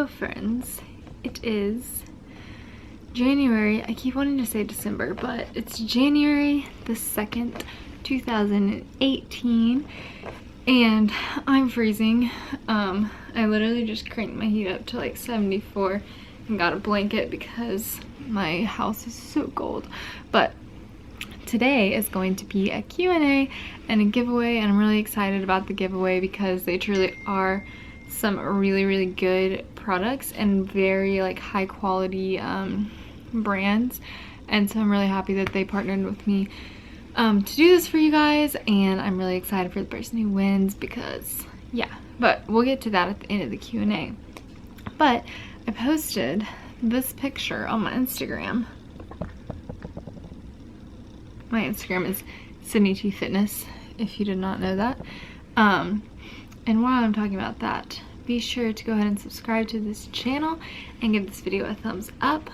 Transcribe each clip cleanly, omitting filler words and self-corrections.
Hello friends, it is January, I keep wanting to say December, but it's January the 2nd, 2018, and I'm freezing. I literally just cranked my heat up to like 74 and got a blanket because my house is so cold. But today is going to be a Q&A and a giveaway, and I'm really excited about the giveaway because they truly are some really good products and very like high quality brands, and so I'm really happy that they partnered with me to do this for you guys, and I'm really excited for the person who wins because yeah, but we'll get to that at the end of the Q&A. But I posted this picture on my Instagram. My Instagram is Sydney T Fitness, if you did not know that. And while I'm talking about that, be sure to go ahead and subscribe to this channel and give this video a thumbs up.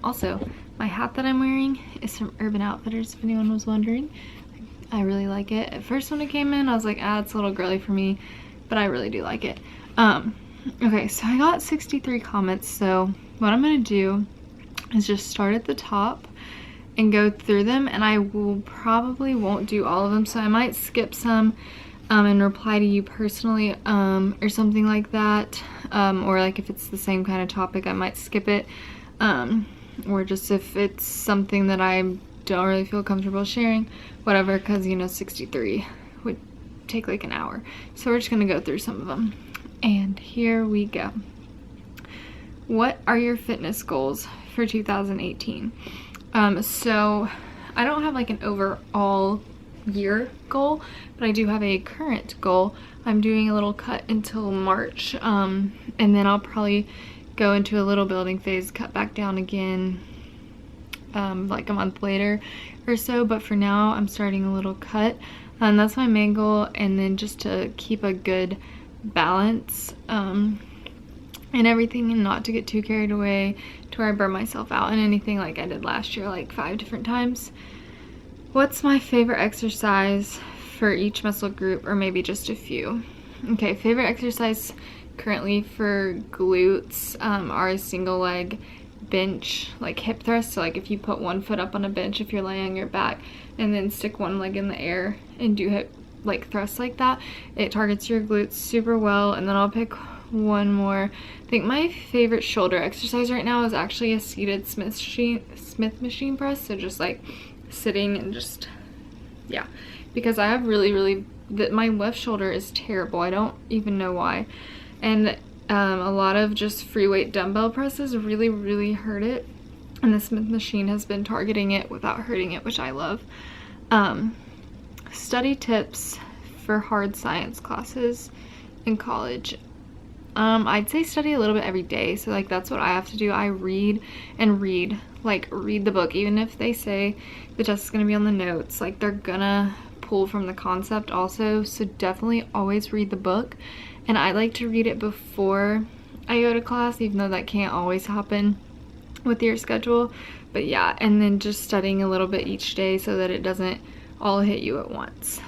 Also, my hat that I'm wearing is from Urban Outfitters, if anyone was wondering. I really like it. At first when it came in, I was like, it's a little girly for me, but I really do like it. Okay, so I got 63 comments, so what I'm gonna do is just start at the top and go through them, and I will probably won't do all of them, so I might skip some and reply to you personally or something like that, or like if it's the same kind of topic I might skip it, or just if it's something that I don't really feel comfortable sharing, whatever, because you know 63 would take like an hour, so we're just gonna go through some of them. And here we go. What are your fitness goals for 2018? So I don't have like an overall year goal, but I do have a current goal. I'm doing a little cut until March, and then I'll probably go into a little building phase, cut back down again like a month later or so, but for now I'm starting a little cut, and that's my main goal. And then just to keep a good balance and everything, and not to get too carried away to where I burn myself out and anything like I did last year like 5 different times. What's my favorite exercise for each muscle group, or maybe just a few? Okay, favorite exercise currently for glutes are a single leg bench, like hip thrust. So like if you put one foot up on a bench, if you're laying on your back, and then stick one leg in the air and do hip like thrusts like that, it targets your glutes super well. And then I'll pick one more. I think my favorite shoulder exercise right now is actually a seated Smith machine press. So just like sitting and just, yeah, because I have really my left shoulder is terrible. I don't even know why. And a lot of just free weight dumbbell presses really hurt it, and the Smith machine has been targeting it without hurting it, which I love. Study tips for hard science classes in college. I'd say study a little bit every day. So like that's what I have to do. I read and read, like read the book, even if they say the test is gonna be on the notes, like they're gonna pull from the concept also. So definitely always read the book, and I like to read it before I go to class, even though that can't always happen with your schedule. But yeah, and then just studying a little bit each day so that it doesn't all hit you at once.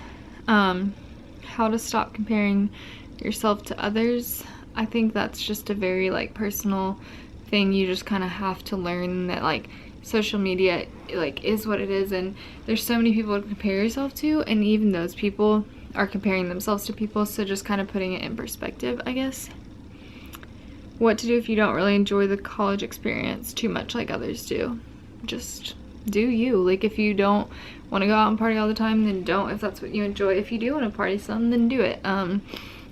How to stop comparing yourself to others. I think that's just a very like personal thing. You just kind of have to learn that like social media like is what it is, and there's so many people to compare yourself to, and even those people are comparing themselves to people, so just kind of putting it in perspective, I guess. What to do if you don't really enjoy the college experience too much like others do? Just do you. Like if you don't want to go out and party all the time, then don't. If that's what you enjoy. If you do want to party some, then do it.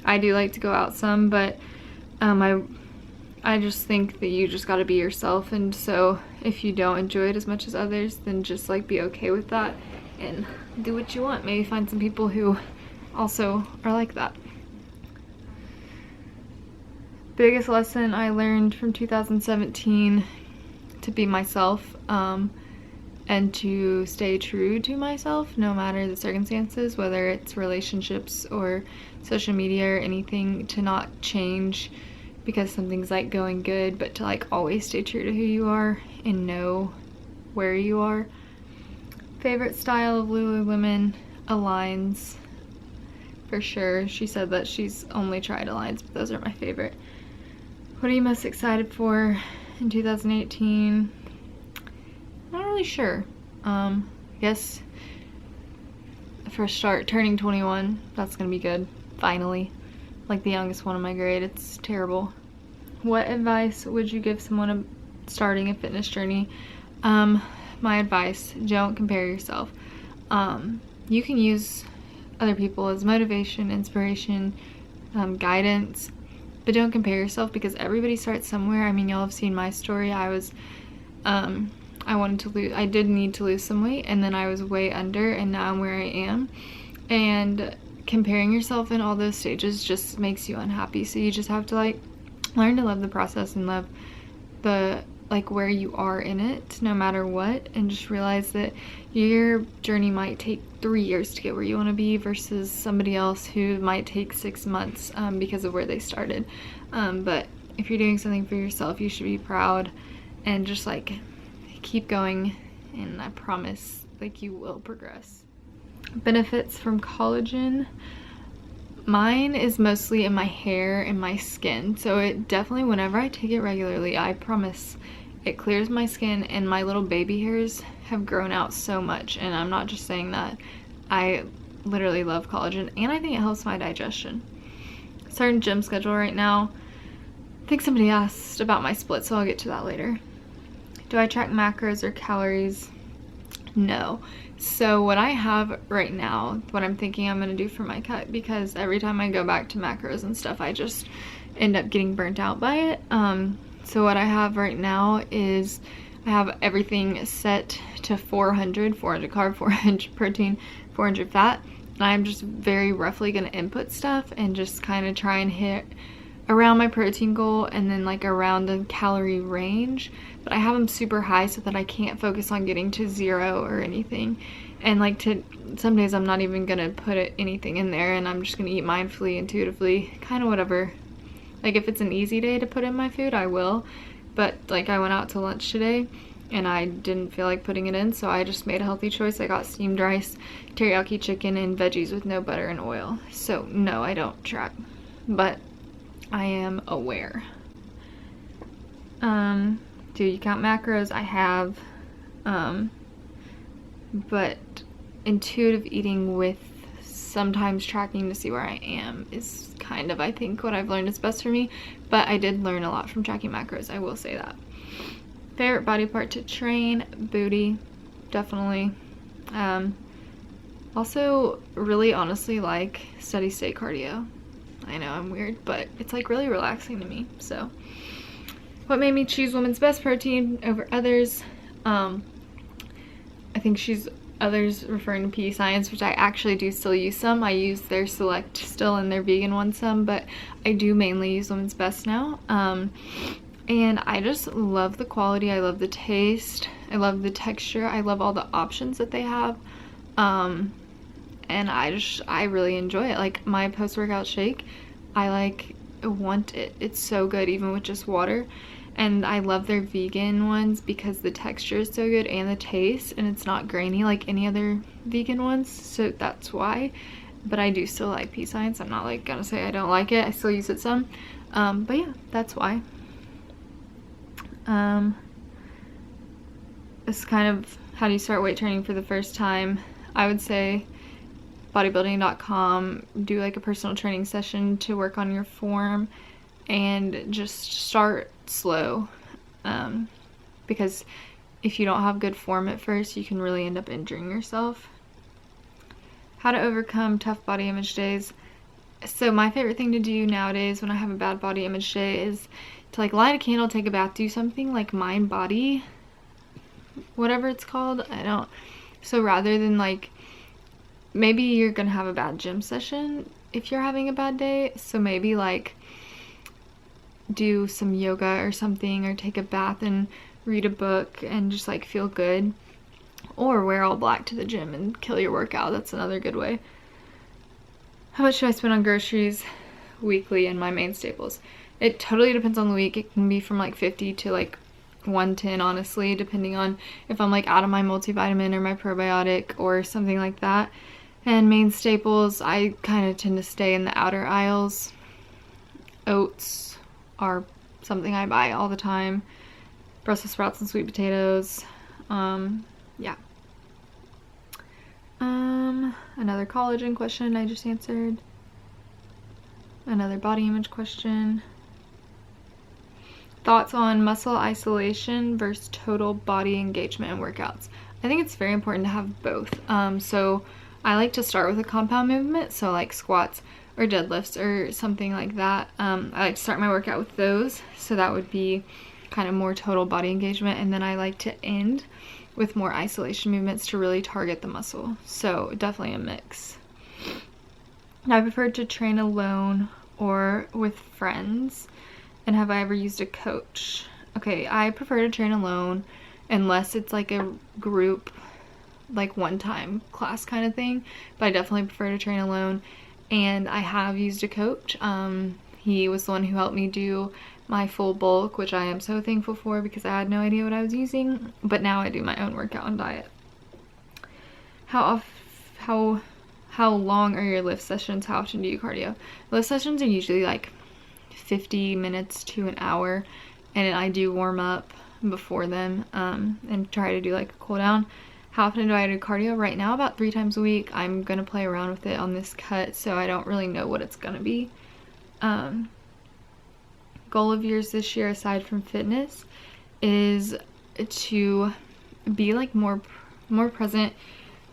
I do like to go out some, but I just think that you just got to be yourself, and so if you don't enjoy it as much as others, then just like be okay with that and do what you want. Maybe find some people who also are like that. Biggest lesson I learned from 2017: to be myself, and to stay true to myself no matter the circumstances, whether it's relationships or social media or anything, to not change because something's like going good, but to like always stay true to who you are and know where you are. Favorite style of Lululemon: Aligns, for sure. She said that she's only tried Aligns, but those are my favorite. What are you most excited for in 2018? Not really sure. I guess for a start, turning 21, that's gonna be good, finally. Like the youngest one in my grade, it's terrible. What advice would you give someone starting a fitness journey? My advice, don't compare yourself. You can use other people as motivation, inspiration, guidance, but don't compare yourself because everybody starts somewhere. I mean, y'all have seen my story. I did need to lose some weight, and then I was way under, and now I'm where I am. And comparing yourself in all those stages just makes you unhappy. So you just have to like learn to love the process and love the like where you are in it no matter what, and just realize that your journey might take 3 years to get where you want to be versus somebody else who might take 6 months because of where they started. But if you're doing something for yourself, you should be proud and just like keep going, and I promise like you will progress. Benefits from collagen. Mine is mostly in my hair and my skin, so it definitely, whenever I take it regularly, I promise it clears my skin, and my little baby hairs have grown out so much, and I'm not just saying that. I literally love collagen, and I think it helps my digestion. Starting gym schedule right now. I think somebody asked about my split, so I'll get to that later. Do I track macros or calories? No. So what I have right now, what I'm thinking I'm going to do for my cut, because every time I go back to macros and stuff, I just end up getting burnt out by it. So what I have right now is I have everything set to 400 carb, 400 protein, 400 fat. And I'm just very roughly going to input stuff and just kind of try and hit around my protein goal and then like around the calorie range, but I have them super high so that I can't focus on getting to 0 or anything. And like some days I'm not even gonna put anything in there, and I'm just gonna eat mindfully, intuitively, kind of whatever. Like if it's an easy day to put in my food, I will, but like I went out to lunch today and I didn't feel like putting it in, so I just made a healthy choice. I got steamed rice, teriyaki chicken, and veggies with no butter and oil. So no, I don't track, but I am aware. Do you count macros? I have, but intuitive eating with sometimes tracking to see where I am is kind of, I think, what I've learned is best for me, but I did learn a lot from tracking macros, I will say that. Favorite body part to train? Booty, definitely. Also really honestly like steady state cardio. I know I'm weird, but it's like really relaxing to me. So what made me choose Woman's Best Protein over others? I think she's others referring to PE Science, which I actually do still use some. I use their Select still and their vegan one some, but I do mainly use Woman's Best now. And I just love the quality, I love the taste, I love the texture, I love all the options that they have. And I really enjoy it. Like my post-workout shake, I want it. It's so good even with just water. And I love their vegan ones because the texture is so good and the taste, and it's not grainy like any other vegan ones, so that's why. But I do still like PE Science. I'm not like gonna say I don't like it. I still use it some. But yeah, that's why. It's kind of how do you start weight training for the first time. I would say bodybuilding.com, do like a personal training session to work on your form and just start slow, because if you don't have good form at first, you can really end up injuring yourself. How to overcome tough body image days. So my favorite thing to do nowadays when I have a bad body image day is to like light a candle, take a bath, do something like mind body, whatever it's called. So rather than like, maybe you're gonna have a bad gym session if you're having a bad day, so maybe like do some yoga or something, or take a bath and read a book and just like feel good, or wear all black to the gym and kill your workout. That's another good way. How much should I spend on groceries weekly and my main staples? It totally depends on the week. It can be from like 50 to like 110, honestly, depending on if I'm like out of my multivitamin or my probiotic or something like that. And main staples, I kind of tend to stay in the outer aisles. Oats are something I buy all the time. Brussels sprouts and sweet potatoes. Yeah. Another collagen question I just answered. Another body image question. Thoughts on muscle isolation versus total body engagement in workouts. I think it's very important to have both. So I like to start with a compound movement, so like squats or deadlifts or something like that. I like to start my workout with those, so that would be kind of more total body engagement, and then I like to end with more isolation movements to really target the muscle. So definitely a mix. I prefer to train alone or with friends. And have I ever used a coach? Okay, I prefer to train alone unless it's like a group, like one-time class kind of thing. But I definitely prefer to train alone. And I have used a coach. He was the one who helped me do my full bulk, which I am so thankful for because I had no idea what I was using. But now I do my own workout and diet. How long are your lift sessions? How often do you cardio? Lift sessions are usually like 50 minutes to an hour, and I do warm up before them and try to do like a cool down. How often do I do cardio? Right now about 3 times a week. I'm gonna play around with it on this cut, so I don't really know what it's gonna be. Goal of yours this year aside from fitness is to be like more present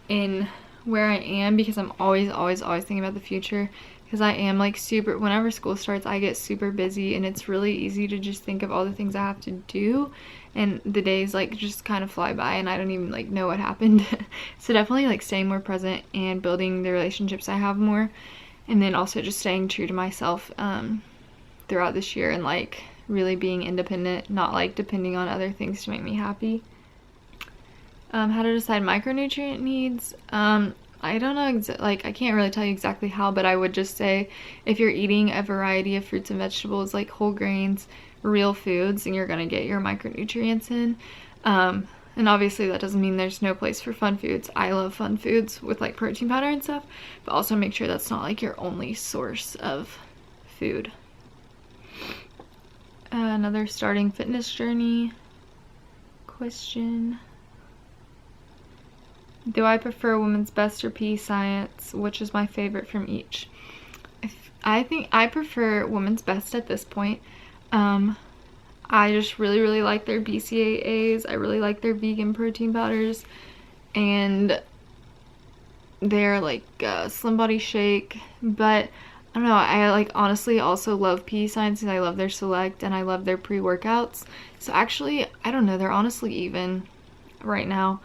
in where I am, because I'm always thinking about the future, because I am like super, whenever school starts I get super busy and it's really easy to just think of all the things I have to do, and the days like just kind of fly by and I don't even like know what happened. So definitely like staying more present and building the relationships I have more, and then also just staying true to myself throughout this year and like really being independent, not like depending on other things to make me happy. How to decide micronutrient needs. I don't know, like I can't really tell you exactly how, but I would just say if you're eating a variety of fruits and vegetables, like whole grains, real foods, and you're gonna get your micronutrients in. And obviously that doesn't mean there's no place for fun foods. I love fun foods with like protein powder and stuff, but also make sure that's not like your only source of food. Another starting fitness journey question. Do I prefer Women's Best or PE Science? Which is my favorite from each? I think I prefer Women's Best at this point. I just really like their BCAAs. I really like their vegan protein powders, and their like Slim Body Shake. But I don't know, I like honestly also love PE Science, and I love their Select, and I love their pre-workouts. So actually, I don't know, they're honestly even right now.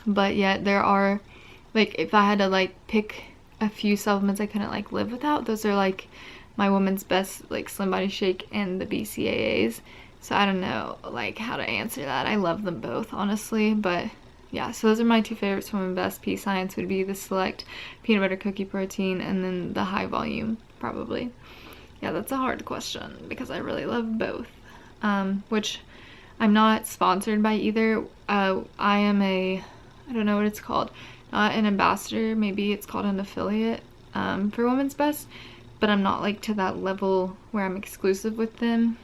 But yet there are, like, if I had to like pick a few supplements I couldn't like live without, those are like my Woman's Best, like Slim Body Shake and the BCAAs. So I don't know like how to answer that. I love them both honestly, but yeah, so those are my two favorites from Women's Best. PE Science would be the Select peanut butter cookie protein, and then the High Volume probably. Yeah, that's a hard question because I really love both. Which I'm not sponsored by either. I am a, I don't know what it's called, not an ambassador, maybe it's called an affiliate for Women's Best, but I'm not like to that level where I'm exclusive with them.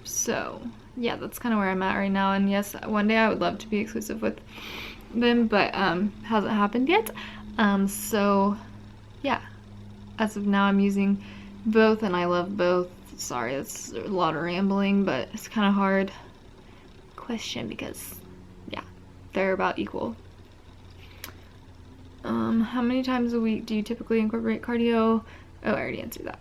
So yeah, that's kind of where I'm at right now, and yes, one day I would love to be exclusive with them, but hasn't happened yet. So yeah, as of now I'm using both and I love both. Sorry, that's a lot of rambling, but it's kind of hard question because yeah, they're about equal. How many times a week do you typically incorporate cardio? Oh, I already answered that.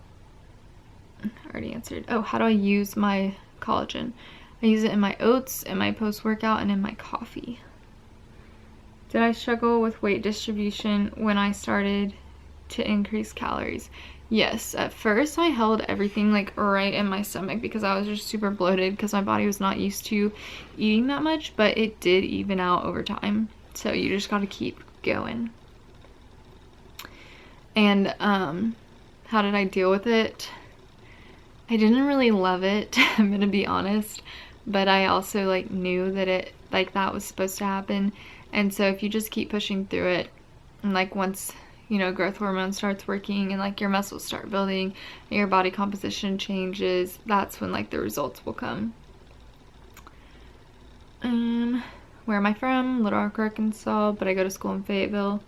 Oh, how do I use my collagen? I use it in my oats, in my post-workout, and in my coffee. Did I struggle with weight distribution when I started to increase calories? Yes, at first I held everything like right in my stomach because I was just super bloated because my body was not used to eating that much, but it did even out over time. So you just got to keep going. And how did I deal with it? I didn't really love it, I'm gonna be honest, but I also like knew that it like that was supposed to happen. And so if you just keep pushing through it, and like once you know, growth hormone starts working and like your muscles start building and your body composition changes, that's when like the results will come. Where am I from? Little Rock, Arkansas, but I go to school in Fayetteville,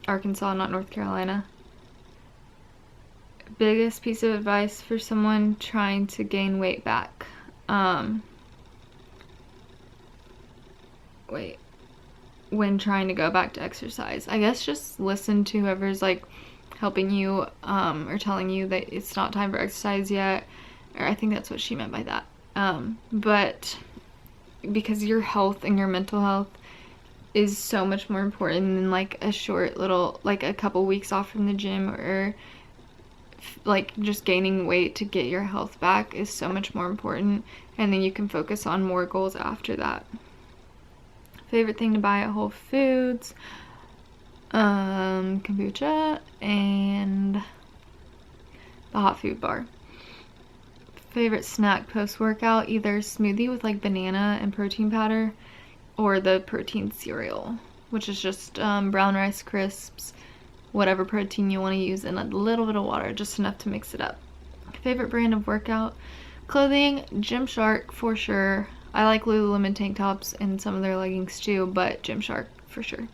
Arkansas, not North Carolina. Biggest piece of advice for someone trying to gain weight back. When trying to go back to exercise, I guess just listen to whoever's like helping you or telling you that it's not time for exercise yet, or I think that's what she meant by that. But because your health and your mental health is so much more important than like a short little, like a couple weeks off from the gym, or like just gaining weight to get your health back is so much more important, and then you can focus on more goals after that. Favorite thing to buy at Whole Foods, kombucha and the hot food bar. Favorite snack post-workout, either smoothie with like banana and protein powder, or the protein cereal, which is just brown rice crisps, whatever protein you want to use, and a little bit of water, just enough to mix it up. Favorite brand of workout clothing, Gymshark for sure. I like Lululemon tank tops and some of their leggings too, but Gymshark for sure.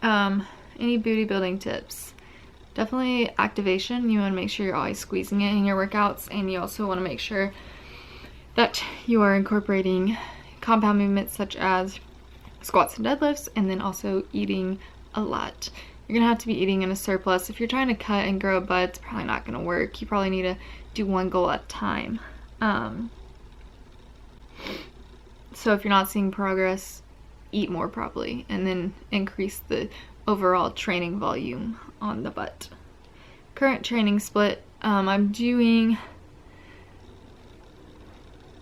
Any booty building tips? Definitely activation. You want to make sure you're always squeezing it in your workouts, and you also want to make sure that you are incorporating compound movements such as squats and deadlifts, and then also eating a lot. You're gonna have to be eating in a surplus. If you're trying to cut and grow a butt, it's probably not gonna work. You probably need to do one goal at a time. So if you're not seeing progress, eat more probably, and then increase the overall training volume on the butt. Current training split, I'm doing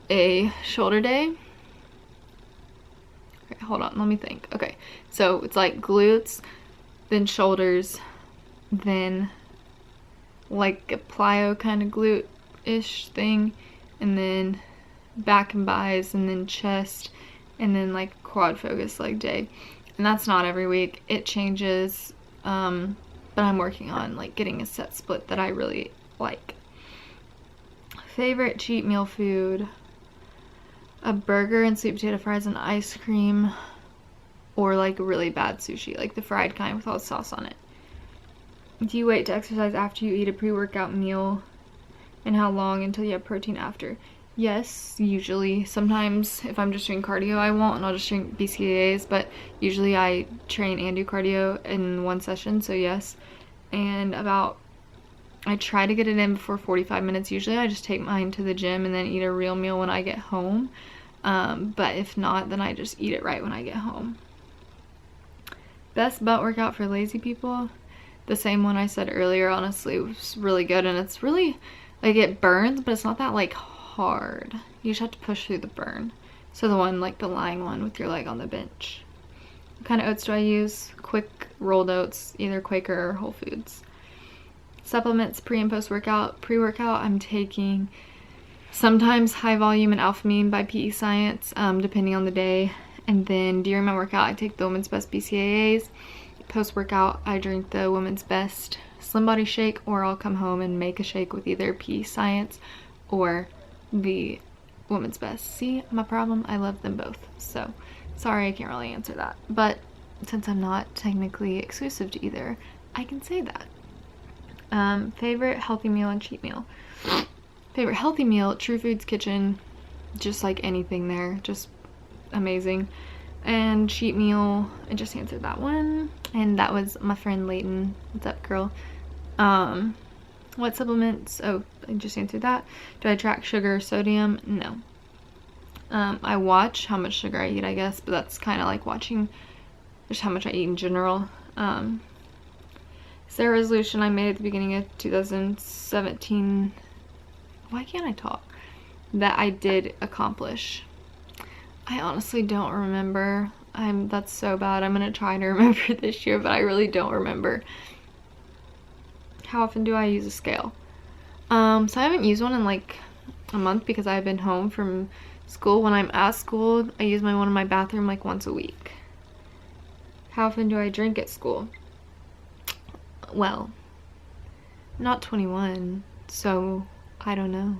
a shoulder day. Okay, hold on, let me think. Okay, so it's like glutes, then shoulders, then like a plyo kind of glute-ish thing, and then back and buys, and then chest, and then like quad focus leg day. And that's not every week, it changes, but I'm working on like getting a set split that I really like. Favorite cheat meal food, a burger and sweet potato fries and ice cream, or like really bad sushi, like the fried kind with all the sauce on it. Do you wait to exercise after you eat a pre-workout meal, and how long until you have protein after? Yes, usually. Sometimes if I'm just doing cardio I won't, and I'll just drink BCAAs, but usually I train and do cardio in one session, so yes. And I try to get it in before 45 minutes. Usually I just take mine to the gym and then eat a real meal when I get home, but if not, then I just eat it right when I get home. Best butt workout for lazy people, the same one I said earlier. Honestly, it was really good, and it's really like, it burns, but it's not that like hard. You just have to push through the burn. So the one, like the lying one with your leg on the bench. What kind of oats do I use? Quick rolled oats, either Quaker or Whole Foods. Supplements pre and post workout. Pre-workout I'm taking sometimes high volume and alphamine by PE Science, depending on the day. And then during my workout I take the Women's Best BCAAs. Post workout I drink the Women's Best Slim Body Shake, or I'll come home and make a shake with either PE Science or the Women's Best. See, my problem? I love them both. So sorry I can't really answer that, but since I'm not technically exclusive to either, I can say that. Favorite healthy meal and cheat meal. Favorite healthy meal, True Foods Kitchen, just like anything there, just amazing. And cheat meal, I just answered that one, and that was my friend Layton. What's up, girl? What supplements? Oh, I just answered that. Do I track sugar or sodium? No. I watch how much sugar I eat, I guess, but that's kind of like watching just how much I eat in general. Is there a resolution I made at the beginning of 2017? Why can't I talk? That I did accomplish. I honestly don't remember. That's so bad. I'm gonna try to remember this year, but I really don't remember. How often do I use a scale? So I haven't used one in like a month because I've been home from school. When I'm at school, I use my one in my bathroom like once a week. How often do I drink at school? Well, I'm not 21, so I don't know.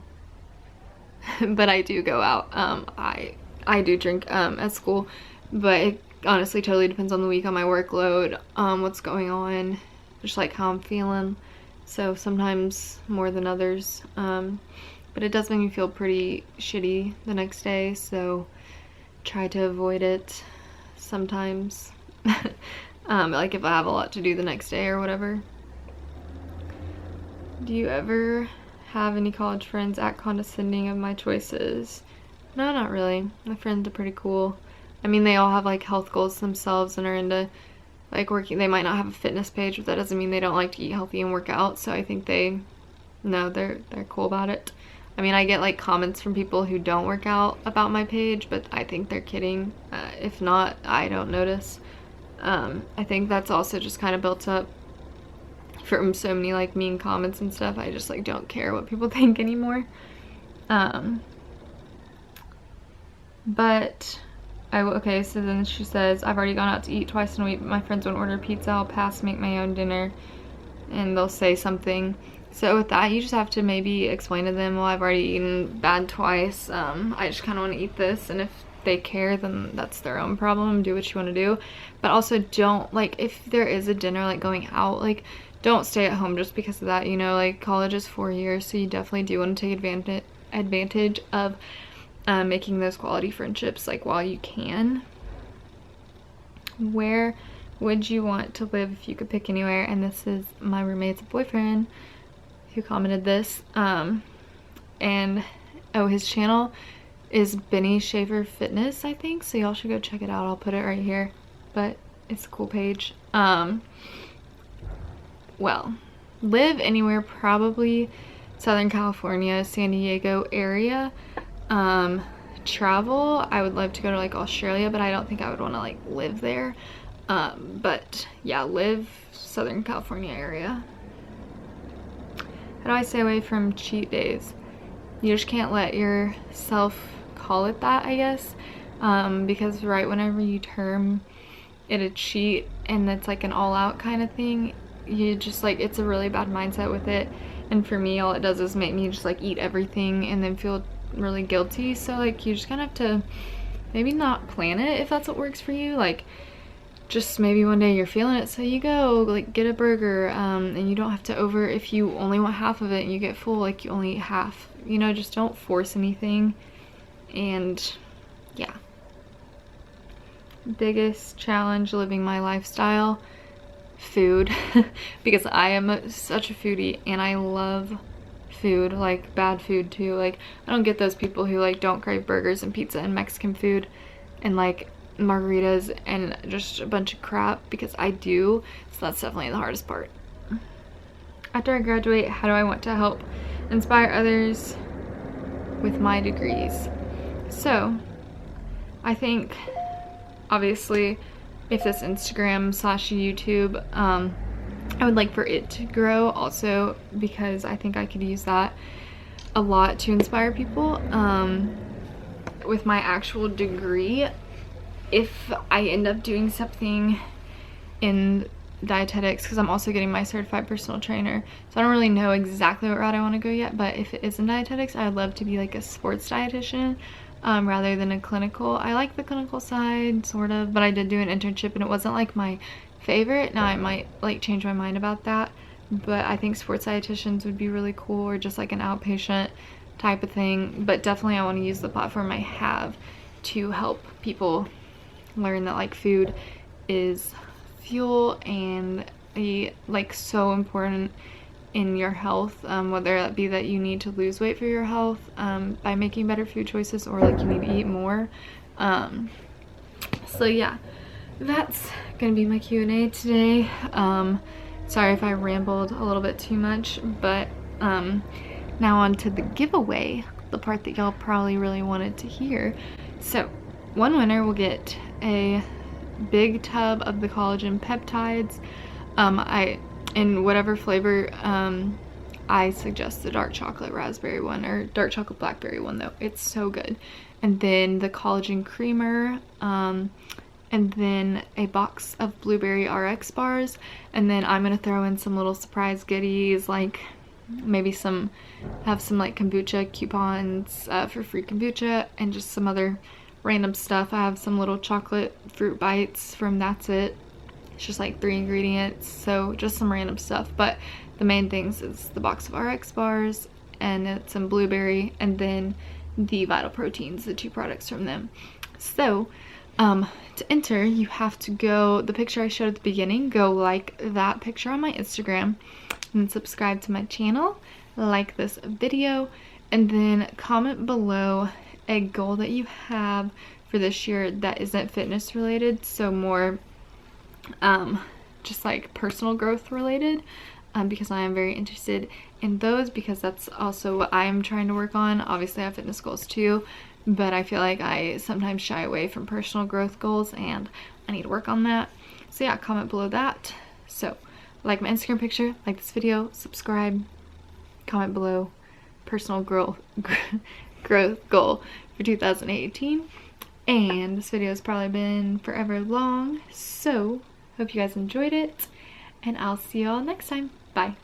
But I do go out. I do drink at school, but it honestly totally depends on the week, on my workload, what's going on, just like how I'm feeling. So sometimes more than others, but it does make me feel pretty shitty the next day, so try to avoid it sometimes. Like if I have a lot to do the next day or whatever. Do you ever have any college friends act condescending of my choices? No, not really. My friends are pretty cool. I mean, they all have like health goals themselves and are into like working. They might not have a fitness page, but that doesn't mean they don't like to eat healthy and work out. So I think they're cool about it. I mean, I get like comments from people who don't work out about my page, but I think they're kidding. If not, I don't notice. I think that's also just kind of built up from so many like mean comments and stuff. I just like don't care what people think anymore. But okay, so then she says, I've already gone out to eat twice in a week, but my friends won't order pizza. I'll pass, make my own dinner, and they'll say something. So with that, you just have to maybe explain to them, well, I've already eaten bad twice. I just kind of want to eat this, and if they care, then that's their own problem. Do what you want to do. But also don't, like, if there is a dinner, like, going out, like, don't stay at home just because of that, you know, like, college is 4 years, so you definitely do want to take advantage of making those quality friendships, like, while you can. Where would you want to live if you could pick anywhere? And this is my roommate's boyfriend who commented this. And, oh, his channel is Benny Shaver Fitness, I think, so y'all should go check it out. I'll put it right here, but it's a cool page. Well, live anywhere, probably Southern California, San Diego area. Travel, I would love to go to like Australia, but I don't think I would want to like live there. But yeah, live Southern California area. How do I stay away from cheat days? You just can't let yourself call it that, I guess, because right whenever you term it a cheat and it's like an all-out kind of thing, you just like, it's a really bad mindset with it. And for me, all it does is make me just like eat everything and then feel really guilty. So like, you just kind of have to maybe not plan it if that's what works for you. Like, just maybe one day you're feeling it, so you go like get a burger, and you don't have to if you only want half of it and you get full, like you only eat half, you know, just don't force anything. And yeah, biggest challenge living my lifestyle, food. Because I am such a foodie and I love food, like bad food too. Like, I don't get those people who like don't crave burgers and pizza and Mexican food and like margaritas and just a bunch of crap, because I do. So that's definitely the hardest part. After I graduate, how do I want to help inspire others with my degrees? So I think obviously if this Instagram / YouTube, I would like for it to grow also, because I think I could use that a lot to inspire people. With my actual degree, if I end up doing something in dietetics, because I'm also getting my certified personal trainer, so I don't really know exactly what route I want to go yet, but if it is in dietetics, I'd love to be like a sports dietitian, rather than a clinical. I like the clinical side sort of, but I did do an internship and it wasn't like my favorite. Now I might like change my mind about that, but I think sports dietitians would be really cool, or just like an outpatient type of thing. But definitely I want to use the platform I have to help people learn that like food is fuel and like so important in your health, whether that be that you need to lose weight for your health by making better food choices, or like you need to eat more. So yeah, that's gonna be my Q&A today. Sorry if I rambled a little bit too much, but now on to the giveaway, the part that y'all probably really wanted to hear. So one winner will get a big tub of the collagen peptides. In whatever flavor. I suggest the dark chocolate raspberry one, or dark chocolate blackberry one though. It's so good. And then the collagen creamer, and and then a box of blueberry RX bars, and then I'm gonna throw in some little surprise goodies, like maybe have some like kombucha coupons for free kombucha, and just some other random stuff. I have some little chocolate fruit bites from That's It. It's just like 3 ingredients, so just some random stuff, but the main things is the box of RX bars and it's some blueberry, and then the Vital Proteins, the 2 products from them. So to enter, you have to go, the picture I showed at the beginning, go like that picture on my Instagram, and subscribe to my channel, like this video, and then comment below a goal that you have for this year that isn't fitness related, so more just like personal growth related, because I am very interested in those, because that's also what I'm trying to work on. Obviously I have fitness goals too, but I feel like I sometimes shy away from personal growth goals, and I need to work on that. So yeah, comment below that. So like my Instagram picture, like this video, subscribe, comment below personal growth goal for 2018. And this video has probably been forever long, so hope you guys enjoyed it, and I'll see y'all next time. Bye.